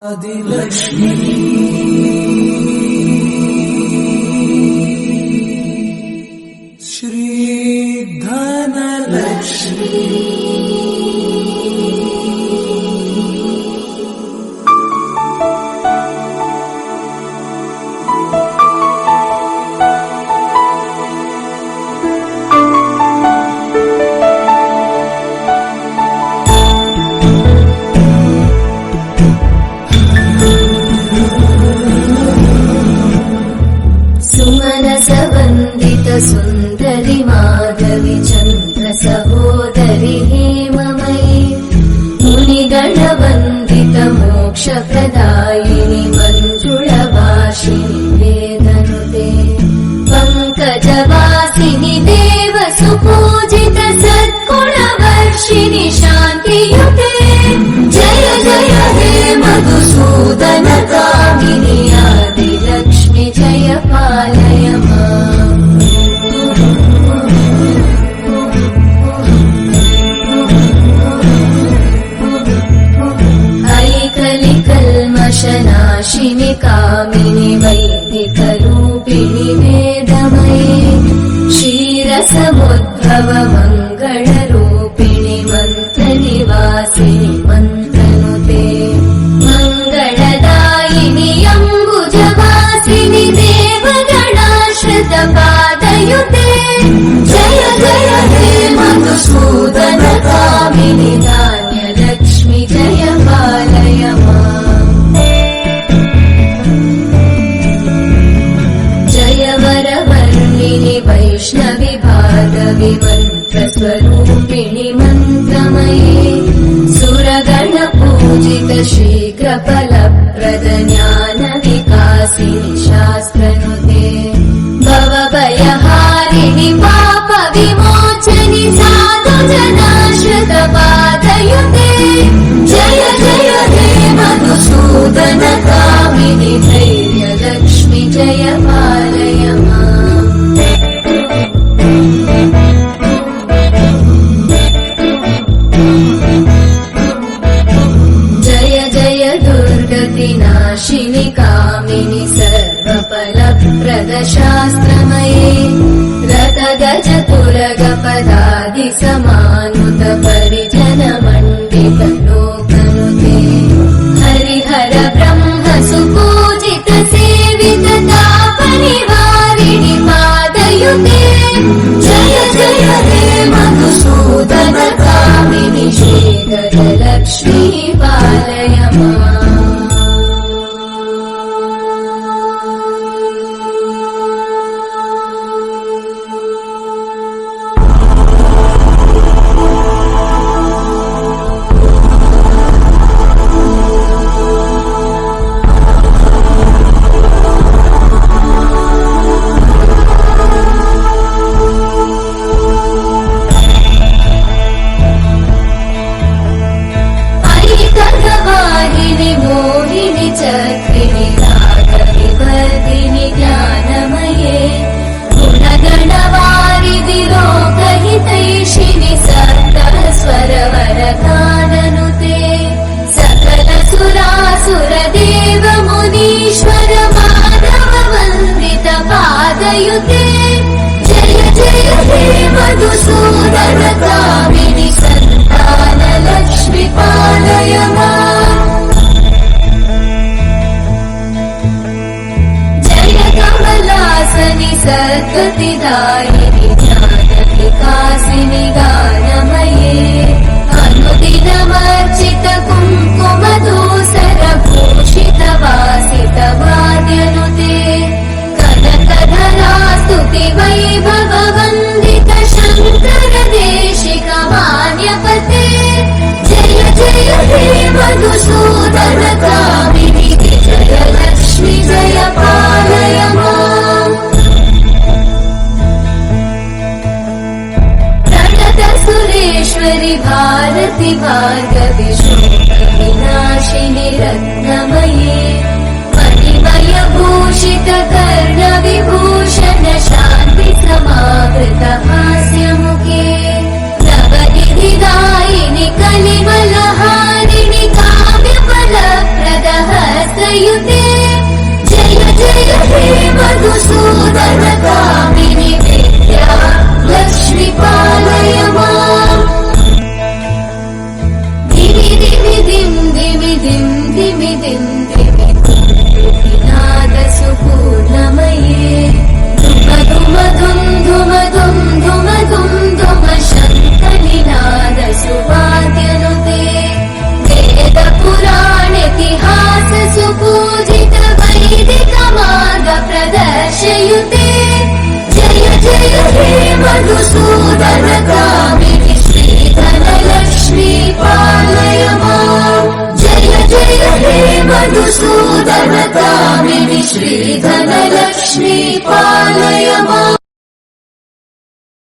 आदिलक्ष्मी श्री धनलक्ष्मी सुंदरी माधवी चंद्र सहोदरी हेममयी मुनिगण वंदित मोक्ष प्रदायिनी मंजुळभाषिणी वेदनुते पंकजवासिनी देव सुपूजित सद्गुणवर्षिणि शान्तियुते जय जय हे मधुसूदन कामिनी आदिलक्ष्मी जय पालय माम् कल्मषनाशिनि कामिनि वैदिकरूपिणि वेदमये क्षीरसमुद्भव मङ्गलरूपिणि मन्त्रनिवासिनि मन्त्रनुते मङ्गलदायिनि अम्बुजवासिनि देवगणाश्रितपादयुते जय जय हे मधुसूदन कामिनि धान्यलक्ष्मि जय पालय माम् वैष्णवी भार्गवी मन्त्रस्वरूपिणि मन्त्रमये सुरगण पूजित शीघ्रफलप्रद ज्ञान विकासिनि शास्त्रनुते भवभयहारिणि पाप विमोचनि साधु जनाश्रित पादयुते जय जय हे मधुसूदन कामिनि धैर्यलक्ष्मि जय पालय माम् जय जय दुर्गतिनाशिनि कामिनि सर्वफलप्रद शास्त्रमये रतगज तुरगपदादि समानुत परिजन मण्डित लोकनुते हरिहर ब्रह्म सुपूजित सेवित तापनिवारिणि पादयुते जय जय हे मधुसूदन कामिनि श्रीधरलक्ष्मी पालय माम् चक्रिणि रागविवर्धिनि ज्ञानमये गुणगणवारिधि लोकहितैषिणि सप्तस्वरवरगाननुते सकल सुरासुर देव मुनीश्वर माधव वन्दित पादयुते जय जय हे मधुसूदन कामिनि सन्तानलक्ष्मि पालय माम् सद्गतिदायिनि ज्ञानविकासिनि गानमये अनुदिनमर्चित कुङ्कुमधूसर भूषित वासित वाद्यनुते कनकधरा स्तुति वैभव वन्दित शङ्कर देशिक मान्यपते जय जय हे मधुसूदन कामिनि विजयलक्ष्मि जय पालय माम् सुरेश्वरी भारती भार्गवी शोक विनाशिनी प्रदर्शयुते जय जय हे मधुसूदन कामिनि विद्या लक्ष्मी पालय माम् दिमि दिमि दिं दिमि दिं दिमि दिं दिमि नादसुपूर्णमये धुम धुम धुम धुम धुम धुम धुम शङ्खनिनादसुवाद्यनुते वेद पुराणेतिहास सुपूजित वैदिक मार्ग प्रदर्शयुते जय जय हे मधुसूदन कामिनि श्रीधन लक्ष्मी पालय माम् जय जय हे मधुसूदन कामिनि श्रीधन लक्ष्मी पालय माम्।